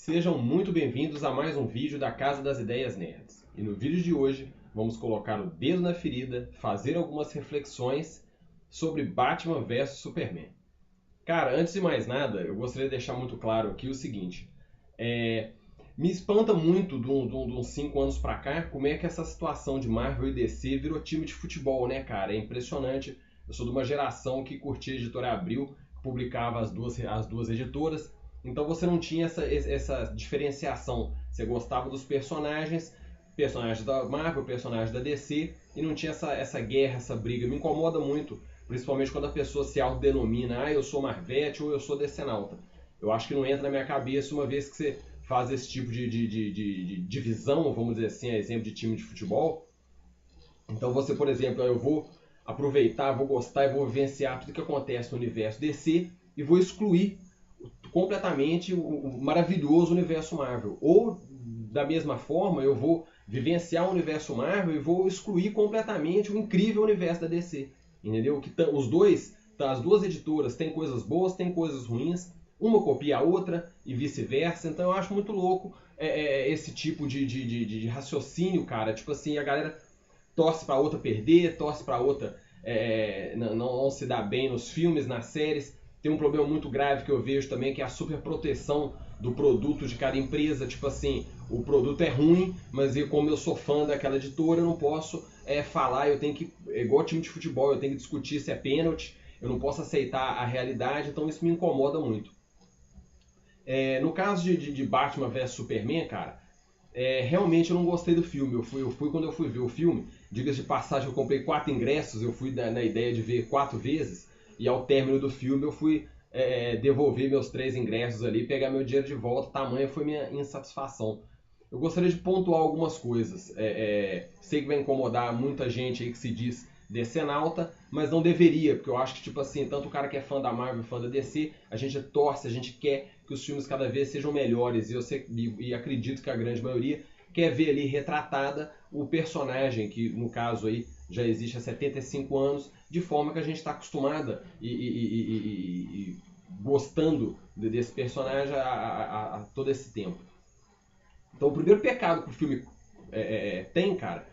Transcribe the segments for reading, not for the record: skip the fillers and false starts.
Sejam muito bem-vindos a mais um vídeo da Casa das Ideias Nerds. E no vídeo de hoje vamos colocar o dedo na ferida, fazer algumas reflexões sobre Batman vs Superman. Cara, antes de mais nada, eu gostaria de deixar muito claro aqui o seguinte. Me espanta muito de uns 5 anos pra cá como é que essa situação de Marvel e DC virou time de futebol, né, cara? É impressionante. Eu sou de uma geração que curtia a editora Abril, que publicava as duas editoras. Então você não tinha essa diferenciação. Você gostava dos personagens da Marvel, personagens da DC, e não tinha essa guerra, essa briga. Me incomoda muito, principalmente quando a pessoa se autodenomina, eu sou Marvete ou eu sou Decenalta. Eu acho que não entra na minha cabeça uma vez que você faz esse tipo de divisão, vamos dizer assim, a exemplo de time de futebol. Então você, por exemplo, eu vou aproveitar, vou gostar e vou vivenciar tudo que acontece no universo DC e vou excluir completamente o maravilhoso universo Marvel. Ou, da mesma forma, eu vou vivenciar o universo Marvel e vou excluir completamente o incrível universo da DC. Entendeu? Que as duas editoras têm coisas boas, têm coisas ruins, uma copia a outra e vice-versa. Então eu acho muito louco esse tipo de raciocínio, cara. Tipo assim, a galera torce pra outra perder, torce pra outra não se dar bem nos filmes, nas séries. Tem um problema muito grave que eu vejo também, que é a superproteção do produto de cada empresa. Tipo assim, o produto é ruim, mas como eu sou fã daquela editora, eu não posso falar, eu tenho que, igual time de futebol, eu tenho que discutir se é pênalti, eu não posso aceitar a realidade, então isso me incomoda muito. No caso de Batman vs Superman, cara, realmente eu não gostei do filme. Eu fui quando eu fui ver o filme, diga-se de passagem, eu comprei 4 ingressos, eu fui na ideia de ver 4 vezes, e ao término do filme eu fui devolver meus 3 ingressos ali, pegar meu dinheiro de volta, tamanha foi minha insatisfação. Eu gostaria de pontuar algumas coisas. Sei que vai incomodar muita gente aí que se diz decenalta, mas não deveria, porque eu acho que, tipo assim, tanto o cara que é fã da Marvel, fã da DC, a gente torce, a gente quer que os filmes cada vez sejam melhores, e acredito que a grande maioria quer ver ali retratada o personagem, que no caso aí já existe há 75 anos, de forma que a gente está acostumada e gostando desse personagem há todo esse tempo. Então o primeiro pecado que o filme tem, cara,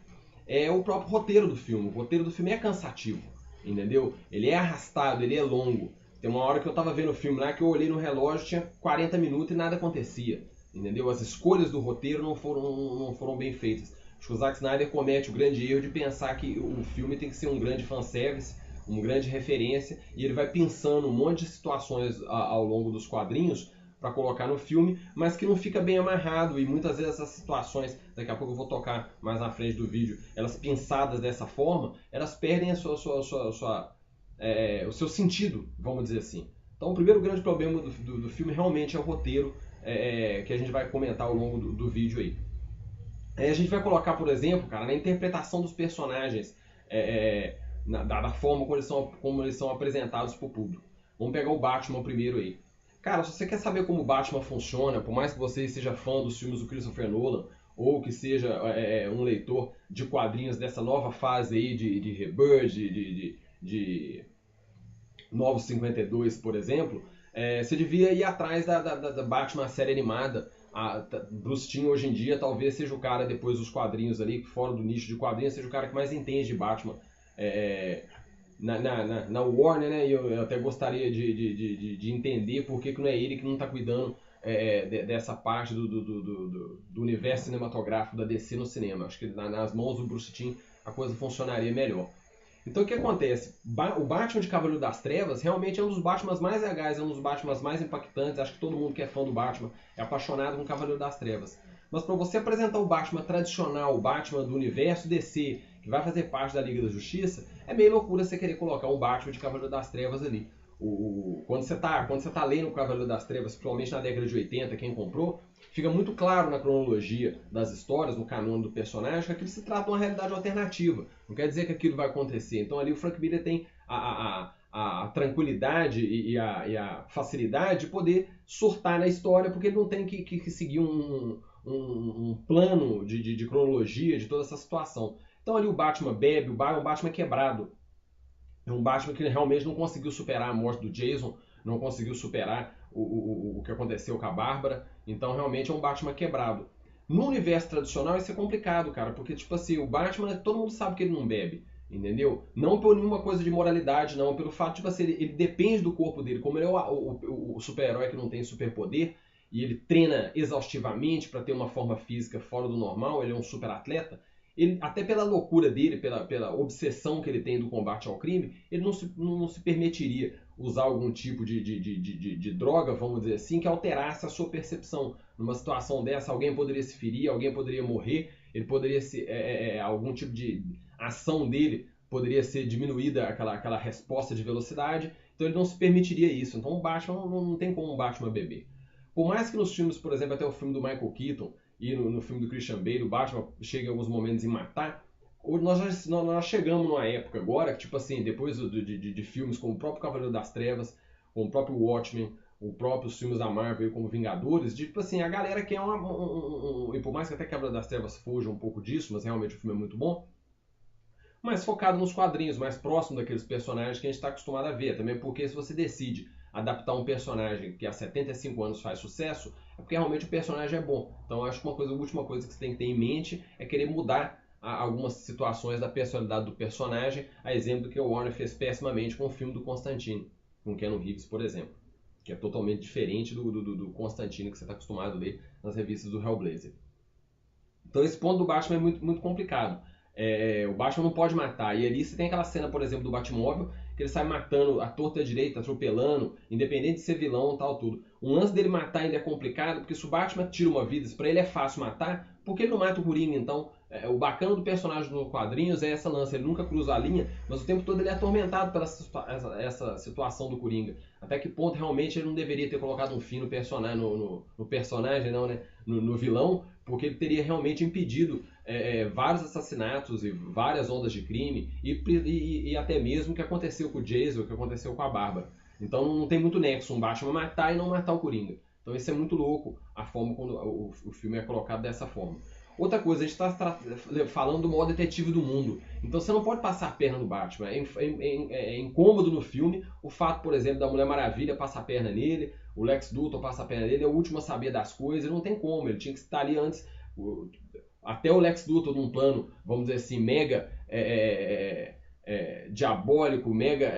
é o próprio roteiro do filme. O roteiro do filme é cansativo, entendeu? Ele é arrastado, ele é longo. Tem uma hora que eu tava vendo o filme lá que eu olhei no relógio, tinha 40 minutos e nada acontecia, entendeu? As escolhas do roteiro não foram bem feitas. Acho que o Zack Snyder comete o grande erro de pensar que o filme tem que ser um grande fanservice, uma grande referência, e ele vai pensando um monte de situações ao longo dos quadrinhos para colocar no filme, mas que não fica bem amarrado, e muitas vezes essas situações, daqui a pouco eu vou tocar mais na frente do vídeo, elas pensadas dessa forma, elas perdem o seu sentido, vamos dizer assim. Então o primeiro grande problema do filme realmente é o roteiro, que a gente vai comentar ao longo do vídeo aí. A gente vai colocar, por exemplo, cara, na interpretação dos personagens, da forma como eles são apresentados para o público. Vamos pegar o Batman primeiro aí. Cara, se você quer saber como o Batman funciona, por mais que você seja fã dos filmes do Christopher Nolan, ou que seja um leitor de quadrinhos dessa nova fase aí de Rebirth, de Novos 52, por exemplo, você devia ir atrás da Batman série animada. Bruce Timm hoje em dia talvez seja o cara, depois dos quadrinhos ali, fora do nicho de quadrinhos, seja o cara que mais entende de Batman na Warner, né? E eu até gostaria de entender por que não é ele que não está cuidando dessa parte do universo cinematográfico da DC no cinema. Acho que nas mãos do Bruce Timm a coisa funcionaria melhor. Então o que acontece? O Batman de Cavaleiro das Trevas realmente é um dos Batmans mais legais, é um dos Batmans mais impactantes. Acho que todo mundo que é fã do Batman é apaixonado com o Cavaleiro das Trevas. Mas para você apresentar o Batman tradicional, o Batman do universo DC, que vai fazer parte da Liga da Justiça, é meio loucura você querer colocar um Batman de Cavaleiro das Trevas ali. Quando você tá lendo o Cavaleiro das Trevas, principalmente na década de 80, quem comprou, fica muito claro na cronologia das histórias, no canônico do personagem, que aquilo se trata de uma realidade alternativa. Não quer dizer que aquilo vai acontecer. Então ali o Frank Miller tem a tranquilidade e a facilidade de poder surtar na história, porque ele não tem que seguir um plano de cronologia de toda essa situação. Então ali o Batman bebe, é um Batman quebrado. É um Batman que realmente não conseguiu superar a morte do Jason, não conseguiu superar o que aconteceu com a Bárbara. Então realmente é um Batman quebrado. No universo tradicional isso é complicado, cara, porque tipo assim, o Batman, todo mundo sabe que ele não bebe, entendeu? Não por nenhuma coisa de moralidade, não, pelo fato, tipo assim, ele depende do corpo dele, como ele é o super-herói que não tem superpoder, e ele treina exaustivamente para ter uma forma física fora do normal, ele é um super atleta, ele, até pela loucura dele, pela obsessão que ele tem do combate ao crime, ele não se permitiria usar algum tipo de droga, vamos dizer assim, que alterasse a sua percepção. Numa situação dessa, alguém poderia se ferir, alguém poderia morrer, ele poderia ser, algum tipo de ação dele poderia ser diminuída, aquela resposta de velocidade, então ele não se permitiria isso. Então o Batman não tem como o Batman beber. Por mais que nos filmes, por exemplo, até o filme do Michael Keaton e no filme do Christian Bale, o Batman chega em alguns momentos em matar, nós chegamos numa época agora, que tipo assim, depois de filmes como o próprio Cavaleiro das Trevas, como o próprio Watchmen, os próprios filmes da Marvel como Vingadores, de, tipo assim, a galera quer e por mais que até Cavaleiro das Trevas fuja um pouco disso, mas realmente o filme é muito bom, mais focado nos quadrinhos, mais próximo daqueles personagens que a gente está acostumado a ver. Também porque se você decide adaptar um personagem que há 75 anos faz sucesso, é porque realmente o personagem é bom. Então acho que a última coisa que você tem que ter em mente é querer mudar algumas situações da personalidade do personagem, a exemplo do que o Warner fez pessimamente com o filme do Constantine, com Keanu Reeves, por exemplo, que é totalmente diferente do Constantine que você está acostumado a ler nas revistas do Hellblazer. Então esse ponto do Batman é muito, muito complicado. O Batman não pode matar. E ali você tem aquela cena, por exemplo, do Batmóvel, que ele sai matando a torta direita, atropelando, independente de ser vilão e tal, tudo. O lance dele matar ainda é complicado, porque se o Batman tira uma vida, pra ele é fácil matar, por que ele não mata o Coringa, então? O bacana do personagem nos quadrinhos é essa lança, ele nunca cruza a linha, mas o tempo todo ele é atormentado pela essa situação do Coringa. Até que ponto realmente ele não deveria ter colocado um fim no personagem, no personagem, não, né? No vilão, porque ele teria realmente impedido vários assassinatos e várias ondas de crime e até mesmo o que aconteceu com o Jason, o que aconteceu com a Bárbara. Então não tem muito nexo um Batman matar e não matar o Coringa. Então isso é muito louco, a forma como o filme é colocado dessa forma. Outra coisa, a gente está falando do maior detetive do mundo. Então você não pode passar a perna no Batman. É incômodo no filme o fato, por exemplo, da Mulher Maravilha passar a perna nele, o Lex Luthor passar a perna nele, é o último a saber das coisas, não tem como, ele tinha que estar ali antes. Até o Lex Luthor num plano, vamos dizer assim, mega diabólico, mega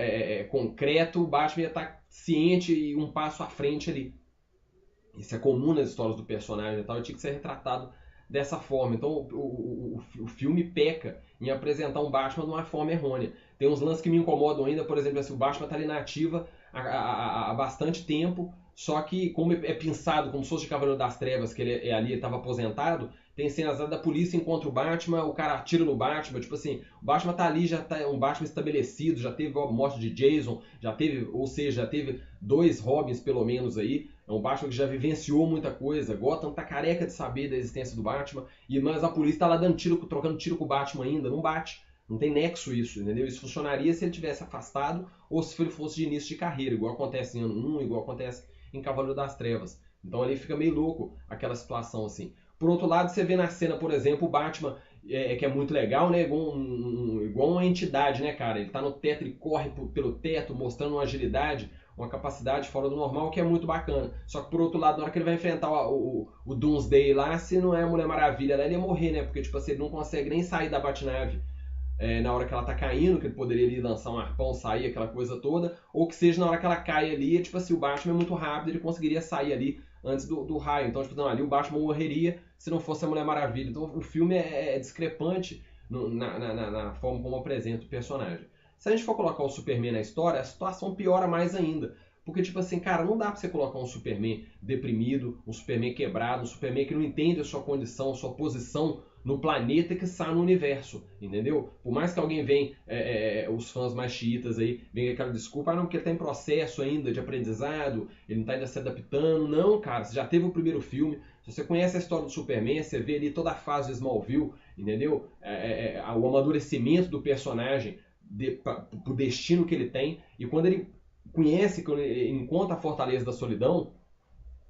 concreto, o Batman ia estar ciente e um passo à frente ali. Isso é comum nas histórias do personagem e tal, e tinha que ser retratado dessa forma. Então o filme peca em apresentar um Batman de uma forma errônea. Tem uns lances que me incomodam ainda, por exemplo, assim, o Batman está ali na ativa há bastante tempo, só que como é pensado como se fosse de Cavaleiro das Trevas, que ele ali estava aposentado, tem cenas da polícia encontra o Batman, o cara atira no Batman, tipo assim, o Batman tá ali, já tá um Batman estabelecido, já teve a morte de Jason, já teve 2 Robins pelo menos aí, é um Batman que já vivenciou muita coisa, Gotham tá careca de saber da existência do Batman, mas a polícia tá lá dando trocando tiro com o Batman ainda, não bate. Não tem nexo isso, entendeu? Isso funcionaria se ele tivesse afastado ou se ele fosse de início de carreira, igual acontece em Ano 1, igual acontece em Cavaleiro das Trevas. Então ali fica meio louco aquela situação assim. Por outro lado, você vê na cena, por exemplo, o Batman, que é muito legal, né? Igual uma entidade, né, cara? Ele tá no teto, ele corre pelo teto, mostrando uma agilidade, uma capacidade fora do normal, que é muito bacana. Só que, por outro lado, na hora que ele vai enfrentar o Doomsday lá, se não é a Mulher Maravilha, ele ia morrer, né? Porque, tipo assim, ele não consegue nem sair da Batnave na hora que ela tá caindo, que ele poderia ali lançar um arpão, sair, aquela coisa toda, ou que seja na hora que ela cai ali, tipo assim, o Batman é muito rápido, ele conseguiria sair ali antes do raio. Então, tipo, não, ali o Batman morreria se não fosse a Mulher Maravilha. Então, o filme é discrepante na forma como apresenta o personagem. Se a gente for colocar o Superman na história, a situação piora mais ainda. Porque, tipo assim, cara, não dá pra você colocar um Superman deprimido, um Superman quebrado, um Superman que não entende a sua condição, a sua posição no planeta que está no universo, entendeu? Por mais que alguém venha, os fãs mais xiitas aí, venham com aquela desculpa, não, porque ele está em processo ainda de aprendizado, ele não está ainda se adaptando. Não, cara, você já teve o primeiro filme, se você conhece a história do Superman, você vê ali toda a fase de Smallville, entendeu? O amadurecimento do personagem, pro destino que ele tem, e quando ele quando ele encontra a Fortaleza da Solidão,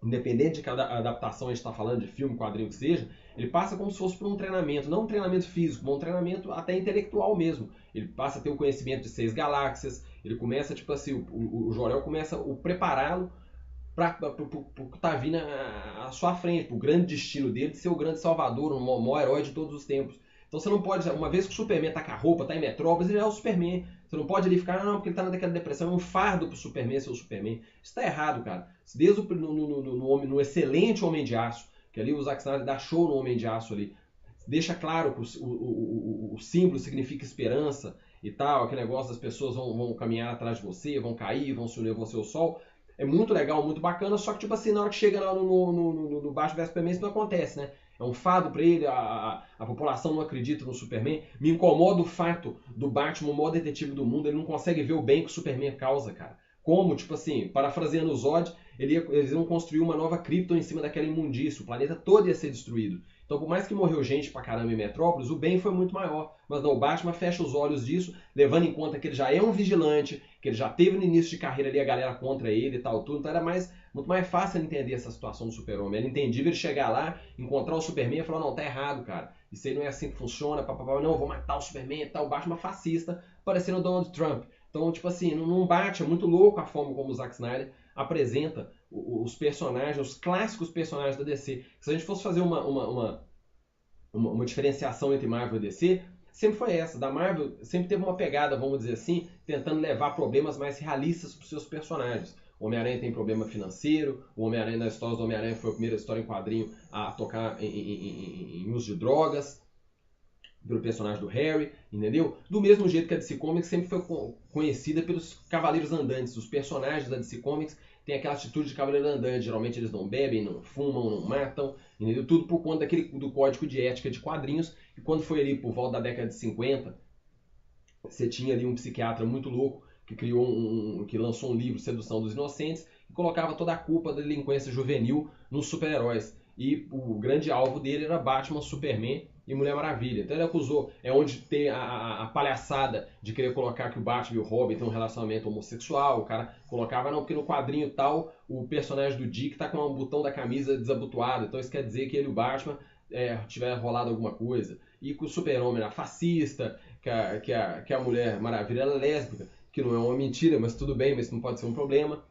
independente de cada adaptação a gente está falando, de filme, quadrinho que seja, ele passa como se fosse por um treinamento, não um treinamento físico, mas um treinamento até intelectual mesmo. Ele passa a ter o conhecimento de 6 galáxias, ele começa, tipo assim, o Jor-El começa a prepará-lo para o que tá vindo à sua frente, pro grande destino dele de ser o grande salvador, o maior herói de todos os tempos. Então você não pode, uma vez que o Superman tá com a roupa, tá em Metrópolis, ele é o Superman. Você não pode ali ficar, não, porque ele tá naquela depressão, é um fardo pro Superman ser o Superman. Isso tá errado, cara. Desde no excelente Homem de Aço, que ali o Zack Snyder dá show no Homem de Aço ali, deixa claro que o símbolo significa esperança e tal, aquele negócio das pessoas vão caminhar atrás de você, vão cair, vão se unir, vão ser o sol. É muito legal, muito bacana, só que tipo assim, na hora que chega lá no Batman vs Superman, isso não acontece, né? É um fado pra ele, a população não acredita no Superman. Me incomoda o fato do Batman, o maior detetive do mundo, ele não consegue ver o bem que o Superman causa, cara. Como, tipo assim, parafraseando o Zod, eles iam construir uma nova Krypton em cima daquela imundícia, o planeta todo ia ser destruído. Então, por mais que morreu gente pra caramba em Metrópolis, o bem foi muito maior. Mas não, o Batman fecha os olhos disso, levando em conta que ele já é um vigilante, que ele já teve no início de carreira ali a galera contra ele e tal, tudo. Então era muito mais fácil ele entender essa situação do Super-Homem. Era entendível ele chegar lá, encontrar o Superman e falar, não, tá errado, cara. Isso aí não é assim que funciona, papapá. Não, eu vou matar o Superman e tal. O Batman fascista, parecendo o Donald Trump. Então, tipo assim, não bate, é muito louco a forma como o Zack Snyder apresenta os personagens, os clássicos personagens da DC. Se a gente fosse fazer uma diferenciação entre Marvel e DC, sempre foi essa. Da Marvel sempre teve uma pegada, vamos dizer assim, tentando levar problemas mais realistas para os seus personagens. O Homem-Aranha tem problema financeiro, o Homem-Aranha, nas histórias do Homem-Aranha, foi a primeira história em quadrinho a tocar em uso de drogas, pelo personagem do Harry, entendeu? Do mesmo jeito que a DC Comics sempre foi conhecida pelos Cavaleiros Andantes. Os personagens da DC Comics têm aquela atitude de Cavaleiro Andante. Geralmente eles não bebem, não fumam, não matam, entendeu? Tudo por conta do código de ética de quadrinhos. E quando foi ali por volta da década de 50, você tinha ali um psiquiatra muito louco que que lançou um livro, Sedução dos Inocentes, e colocava toda a culpa da delinquência juvenil nos super-heróis. E o grande alvo dele era Batman, Superman e Mulher Maravilha. Então ele acusou, é onde tem a palhaçada de querer colocar que o Batman e o Robin têm um relacionamento homossexual. O cara colocava, não, porque no quadrinho tal, o personagem do Dick tá com um botão da camisa desabotoado. Então isso quer dizer que ele e o Batman tiver rolado alguma coisa. E que o Super-Homem era fascista, que a Mulher Maravilha era lésbica, que não é uma mentira, mas tudo bem, mas isso não pode ser um problema.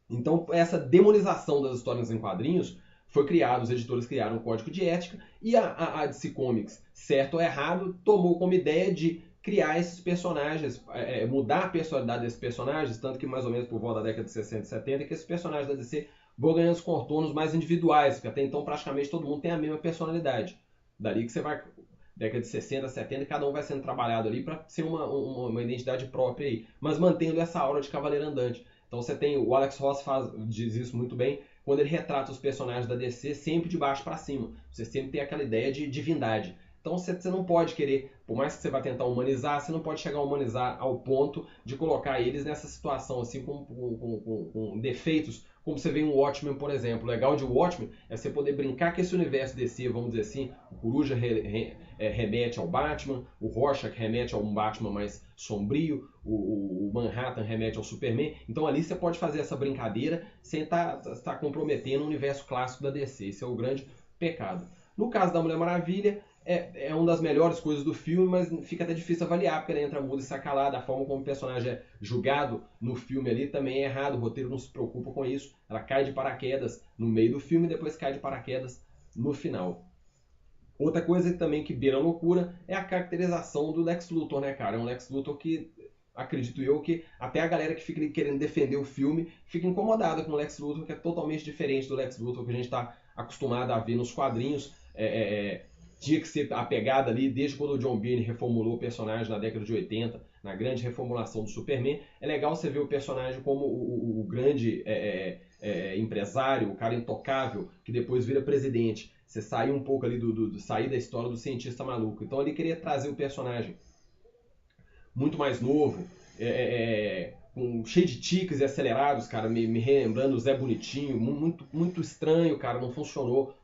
Então essa demonização das histórias em quadrinhos foi criado, os editores criaram um código de ética e a DC Comics, certo ou errado, tomou como ideia de criar esses personagens, mudar a personalidade desses personagens, tanto que mais ou menos por volta da década de 60 e 70, que esses personagens da DC vão ganhando os contornos mais individuais, porque até então praticamente todo mundo tem a mesma personalidade. Dali que você vai, década de 60, 70, cada um vai sendo trabalhado ali para ser uma identidade própria aí, mas mantendo essa aura de cavaleiro andante. Então você tem, o Alex Ross diz isso muito bem, quando ele retrata os personagens da DC sempre de baixo para cima. Você sempre tem aquela ideia de divindade. Então você não pode querer, por mais que você vá tentar humanizar, você não pode chegar a humanizar ao ponto de colocar eles nessa situação assim com defeitos, como você vê em Watchmen, por exemplo. O legal de Watchmen é você poder brincar com esse universo DC, vamos dizer assim. O Coruja remete ao Batman, o Rorschach remete a um Batman mais sombrio, o Manhattan remete ao Superman. Então ali você pode fazer essa brincadeira sem estar comprometendo o universo clássico da DC. Esse é o grande pecado. No caso da Mulher Maravilha, é uma das melhores coisas do filme, mas fica até difícil avaliar, porque ela entra muda e sai calada. A forma como o personagem é julgado no filme ali também é errado, o roteiro não se preocupa com isso. Ela cai de paraquedas no meio do filme e depois cai de paraquedas no final. Outra coisa também que beira a loucura é a caracterização do Lex Luthor, né, cara? É um Lex Luthor que, acredito eu, que até a galera que fica querendo defender o filme fica incomodada com o Lex Luthor, que é totalmente diferente do Lex Luthor que a gente está acostumado a ver nos quadrinhos. Tinha que ser a pegada ali, desde quando o John Byrne reformulou o personagem na década de 80, na grande reformulação do Superman. É legal você ver o personagem como o grande empresário, o cara intocável, que depois vira presidente. Você sair um pouco ali sair da história do cientista maluco. Então ele queria trazer um personagem muito mais novo, cheio de tiques e acelerados, cara, me relembrando o Zé Bonitinho, muito estranho, cara, não funcionou.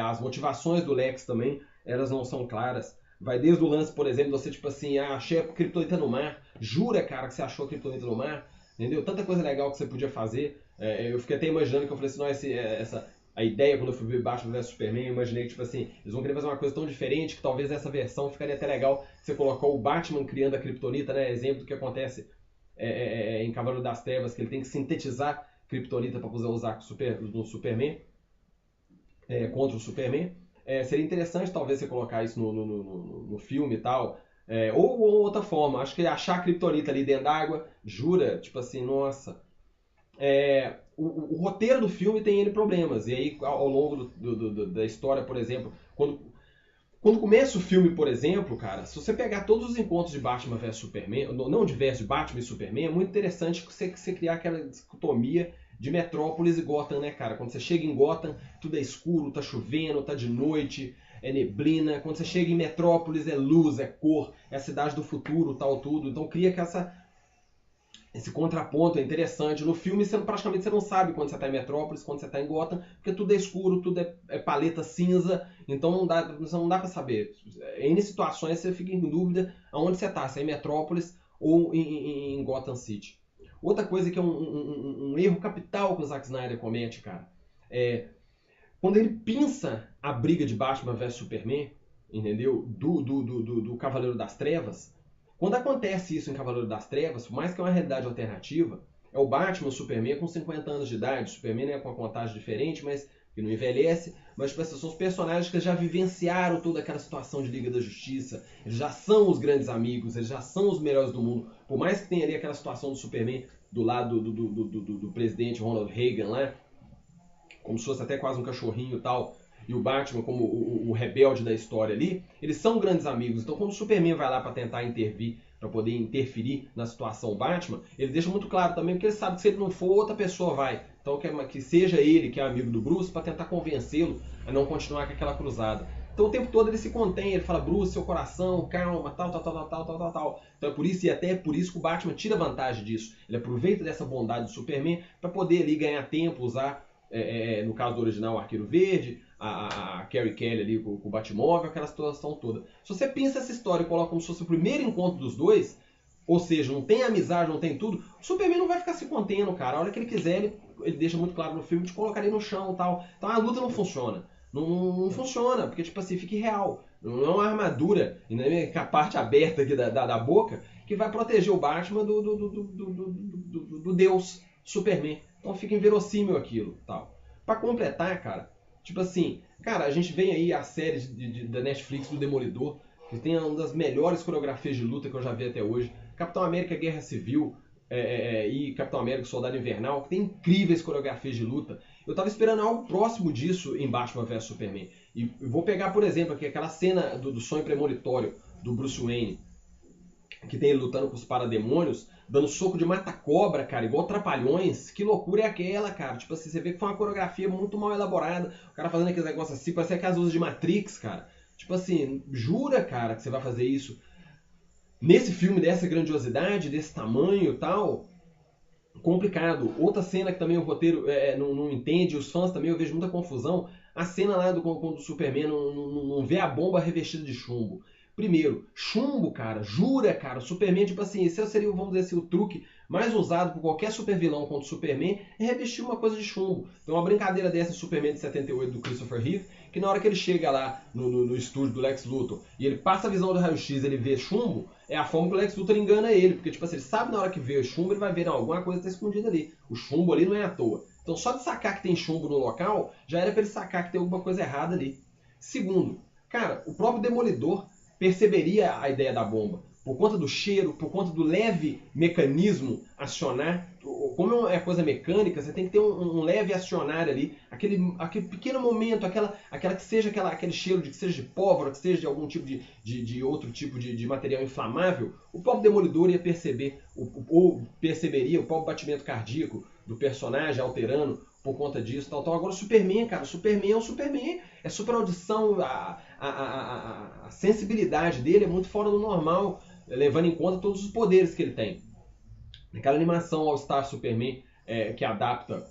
As motivações do Lex também, elas não são claras. Vai desde o lance, por exemplo, você tipo assim, achei a criptonita no mar, jura, cara, que você achou a criptonita no mar, entendeu? Tanta coisa legal que você podia fazer. Eu fiquei até imaginando que eu falei assim, a ideia quando eu fui ver Batman vs Superman, eu imaginei que tipo assim, eles vão querer fazer uma coisa tão diferente que talvez essa versão ficaria até legal. Você colocou o Batman criando a criptonita, né? Exemplo do que acontece em Cavaleiro das Trevas, que ele tem que sintetizar Kryptonita para poder usar no Superman, contra o Superman. Seria interessante talvez você colocar isso no filme e tal. Ou outra forma, acho que achar a Kryptonita ali dentro d'água, jura, tipo assim, nossa. O roteiro do filme tem N problemas. E aí, ao longo da história, por exemplo, quando começa o filme, por exemplo, cara, se você pegar todos os encontros de Batman vs Superman, não de Batman e Superman, é muito interessante você criar aquela dicotomia de Metrópolis e Gotham, né, cara? Quando você chega em Gotham, tudo é escuro, tá chovendo, tá de noite, é neblina. Quando você chega em Metrópolis, é luz, é cor, é a cidade do futuro, tal, tudo. Então cria que esse contraponto é interessante. No filme, praticamente você não sabe quando você está em Metrópolis, quando você está em Gotham, porque tudo é escuro, tudo é paleta cinza, então não dá para saber. Em situações você fica em dúvida aonde você está, se é em Metrópolis ou em Gotham City. Outra coisa que é um erro capital que o Zack Snyder comete, cara, quando ele pinça a briga de Batman vs Superman, entendeu? Do Cavaleiro das Trevas. Quando acontece isso em Cavaleiro das Trevas, por mais que é uma realidade alternativa, é o Batman, o Superman com 50 anos de idade. O Superman com uma contagem diferente, mas que não envelhece. Mas tipo, são os personagens que já vivenciaram toda aquela situação de Liga da Justiça. Eles já são os grandes amigos, eles já são os melhores do mundo. Por mais que tenha ali aquela situação do Superman do lado do presidente Ronald Reagan lá, como se fosse até quase um cachorrinho e tal, e o Batman como o rebelde da história ali, eles são grandes amigos. Então quando o Superman vai lá para tentar intervir, para poder interferir na situação Batman, ele deixa muito claro também, porque ele sabe que se ele não for, outra pessoa vai. Então que seja ele, que é amigo do Bruce, para tentar convencê-lo a não continuar com aquela cruzada. Então o tempo todo ele se contém, ele fala, Bruce, seu coração, calma, tal. Então é por isso, e até é por isso que o Batman tira vantagem disso. Ele aproveita dessa bondade do Superman para poder ali ganhar tempo, usar, no caso do original, o Arqueiro Verde, a Carrie Kelly ali com o Batmóvel, aquela situação toda. Se você pensa essa história e coloca como se fosse o primeiro encontro dos dois, ou seja, não tem amizade, não tem tudo, o Superman não vai ficar se contendo, cara. A hora que ele quiser, ele deixa muito claro no filme de colocar ele no chão e tal. Então a luta não funciona. Não funciona, porque tipo assim, fica irreal. Não é uma armadura, e não é a parte aberta aqui da boca, que vai proteger o Batman do Deus Superman. Então fica inverossímil aquilo, tal. Pra completar, cara, tipo assim, cara, a gente vem aí a série da Netflix do Demolidor, que tem uma das melhores coreografias de luta que eu já vi até hoje. Capitão América Guerra Civil e Capitão América Soldado Invernal, que tem incríveis coreografias de luta. Eu tava esperando algo próximo disso em Batman vs Superman. E vou pegar, por exemplo, aqui aquela cena do sonho premonitório do Bruce Wayne, que tem ele lutando com os parademônios, dando soco de mata-cobra, cara, igual Trapalhões. Que loucura é aquela, cara? Tipo assim, você vê que foi uma coreografia muito mal elaborada. O cara fazendo aqueles negócios assim, parece aquelas luzes de Matrix, cara. Tipo assim, jura, cara, que você vai fazer isso nesse filme dessa grandiosidade, desse tamanho e tal? Complicado. Outra cena que também o roteiro não entende, os fãs também, eu vejo muita confusão. A cena lá quando o Superman não vê a bomba revestida de chumbo. Primeiro, chumbo, cara, jura, cara, o Superman, tipo assim, esse seria, vamos dizer assim, o truque mais usado por qualquer super vilão contra o Superman, é revestir uma coisa de chumbo. Tem uma brincadeira dessa em Superman de 78 do Christopher Reeve, que na hora que ele chega lá no estúdio do Lex Luthor e ele passa a visão do raio-x, ele vê chumbo, é a forma que o Lex Luthor engana ele, porque tipo assim, ele sabe na hora que vê o chumbo, ele vai ver, não, alguma coisa está escondida ali. O chumbo ali não é à toa. Então só de sacar que tem chumbo no local, já era para ele sacar que tem alguma coisa errada ali. Segundo, cara, o próprio Demolidor perceberia a ideia da bomba. Por conta do cheiro, por conta do leve mecanismo acionar. Como é coisa mecânica, você tem que ter um leve acionar ali. Aquele pequeno momento, aquela que seja aquele cheiro de que seja de pólvora, que seja de algum tipo de outro tipo de material inflamável. O próprio Demolidor ia perceber, ou perceberia o próprio batimento cardíaco do personagem alterando por conta disso. Então agora o Superman, cara, o Superman é o Superman. É super audição, a sensibilidade dele é muito fora do normal, levando em conta todos os poderes que ele tem. Aquela animação All Star Superman, que adapta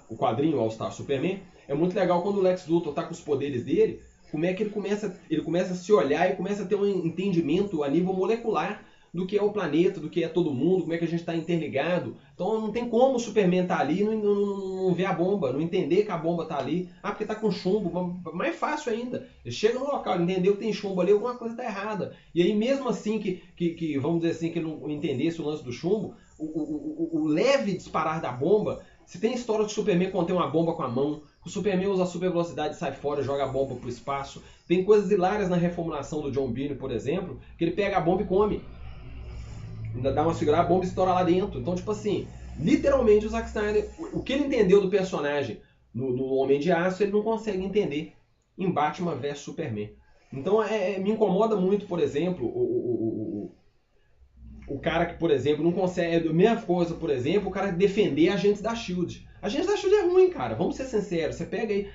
o quadrinho All Star Superman, é muito legal quando o Lex Luthor tá com os poderes dele, como é que ele começa a se olhar e começa a ter um entendimento a nível molecular do que é o planeta, do que é todo mundo, como é que a gente está interligado. Então não tem como o Superman estar ali e não ver a bomba, não entender que a bomba está ali. Ah, porque está com chumbo. Mais fácil ainda. Ele chega no local, ele entendeu que tem chumbo ali, alguma coisa está errada. E aí mesmo assim que vamos dizer assim, que ele não entendesse o lance do chumbo, o leve disparar da bomba. Se tem história de Superman contém uma bomba com a mão, o Superman usa a super velocidade e sai fora e joga a bomba pro espaço. Tem coisas hilárias na reformulação do John Byrne, por exemplo, que ele pega a bomba e come. Ainda dá uma segurada, a bomba estoura lá dentro. Então, tipo assim, literalmente o Zack Snyder, o que ele entendeu do personagem no Homem de Aço, ele não consegue entender em Batman vs Superman. Então, me incomoda muito, por exemplo, o cara que, por exemplo, não consegue... A mesma coisa, por exemplo, o cara defender agentes da S.H.I.E.L.D. Agentes da S.H.I.E.L.D. é ruim, cara. Vamos ser sinceros. Você pega aí...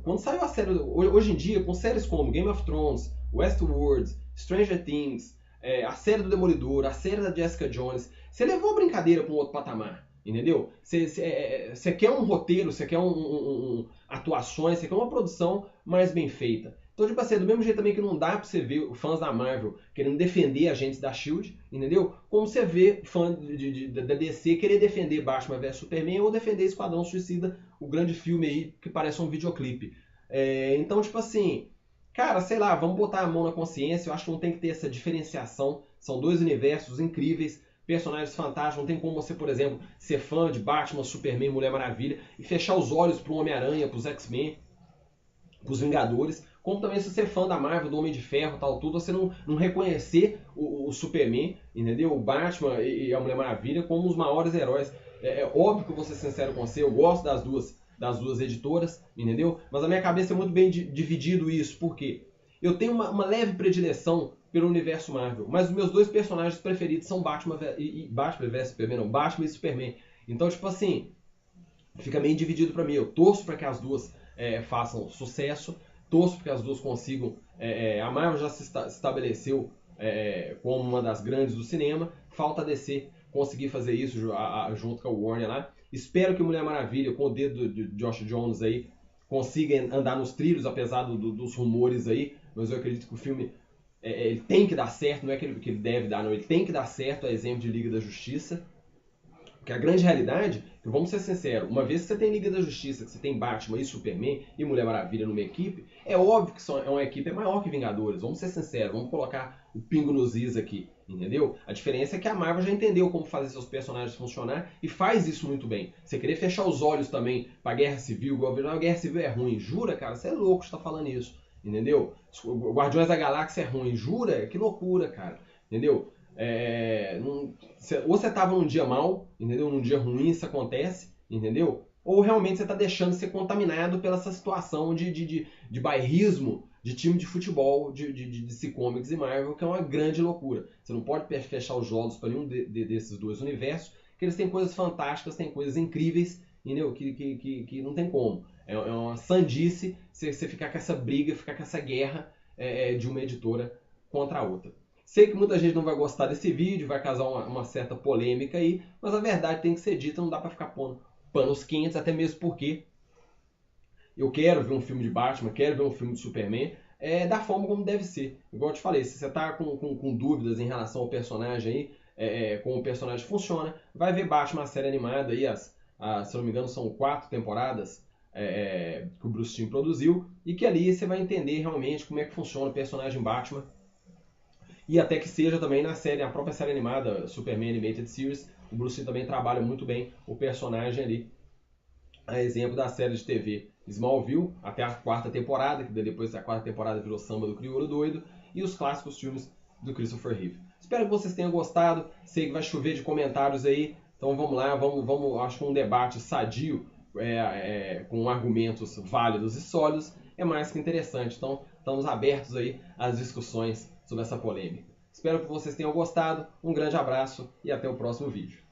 quando saiu a série... Hoje em dia, com séries como Game of Thrones, Westworld, Stranger Things, a série do Demolidor, a série da Jessica Jones, você levou a brincadeira para um outro patamar. Entendeu? Você quer um roteiro, você quer atuações, você quer uma produção mais bem feita. Então, tipo assim, do mesmo jeito também que não dá pra você ver fãs da Marvel querendo defender agentes da S.H.I.E.L.D., entendeu? Como você vê fã da DC querer defender Batman vs Superman ou defender Esquadrão Suicida, o grande filme aí que parece um videoclipe. Então, tipo assim, cara, sei lá, vamos botar a mão na consciência, eu acho que não tem que ter essa diferenciação. São dois universos incríveis, personagens fantásticos, não tem como você, por exemplo, ser fã de Batman, Superman, Mulher Maravilha e fechar os olhos pro Homem-Aranha, pros X-Men, pros Vingadores, como também se você é fã da Marvel, do Homem de Ferro, tal, tudo, você não reconhecer o Superman, entendeu? O Batman e a Mulher Maravilha como os maiores heróis. É óbvio que eu vou ser sincero com você, eu gosto das duas editoras, entendeu? Mas a minha cabeça é muito bem dividido isso, porque eu tenho uma leve predileção pelo universo Marvel, mas os meus dois personagens preferidos são Batman vs Superman, não, Batman e Superman. Então, tipo assim, fica meio dividido pra mim. Eu torço para que as duas façam sucesso, torço para que as duas consigam. A Marvel já se estabeleceu como uma das grandes do cinema, falta a DC conseguir fazer isso junto com a Warner lá. Espero que Mulher Maravilha, com o dedo de Josh Jones aí, consiga andar nos trilhos, apesar dos rumores aí, mas eu acredito que o filme ele tem que dar certo, não é que ele deve dar, não, ele tem que dar certo, a exemplo de Liga da Justiça. Porque a grande realidade, que vamos ser sinceros, uma vez que você tem Liga da Justiça, que você tem Batman e Superman e Mulher Maravilha numa equipe, é óbvio que uma equipe maior que Vingadores, vamos ser sinceros, vamos colocar o pingo nos is aqui, entendeu? A diferença é que a Marvel já entendeu como fazer seus personagens funcionar e faz isso muito bem. Você querer fechar os olhos também pra Guerra Civil, a Guerra Civil é ruim, jura, cara? Você é louco de estar falando isso, entendeu? Guardiões da Galáxia é ruim, jura? Que loucura, cara, entendeu? Ou você estava num dia mal, entendeu? Num dia ruim, isso acontece, entendeu? Ou realmente você está deixando de ser contaminado pela essa situação de bairrismo de time de futebol, de DC Comics e Marvel, que é uma grande loucura. Você não pode fechar os olhos para nenhum desses dois universos, que eles têm coisas fantásticas, têm coisas incríveis, entendeu? Que não tem como. É uma sandice você ficar com essa briga, ficar com essa guerra de uma editora contra a outra. Sei que muita gente não vai gostar desse vídeo, vai causar uma certa polêmica aí, mas a verdade tem que ser dita, não dá pra ficar pondo panos quentes, até mesmo porque eu quero ver um filme de Batman, quero ver um filme de Superman, da forma como deve ser. Igual eu te falei, se você tá com dúvidas em relação ao personagem aí, como o personagem funciona, vai ver Batman, a série animada aí, se não me engano são 4 temporadas que o Bruce Timm produziu, e que ali você vai entender realmente como é que funciona o personagem Batman. E até que seja também na série, a própria série animada Superman Animated Series, o Bruce Timm também trabalha muito bem o personagem ali. A exemplo da série de TV Smallville, até a 4ª temporada, que depois da 4ª temporada virou Samba do Crioulo Doido, e os clássicos filmes do Christopher Reeve. Espero que vocês tenham gostado, sei que vai chover de comentários aí, então vamos lá, vamos acho que um debate sadio, com argumentos válidos e sólidos, é mais que interessante. Então estamos abertos aí às discussões sobre essa polêmica. Espero que vocês tenham gostado, um grande abraço e até o próximo vídeo.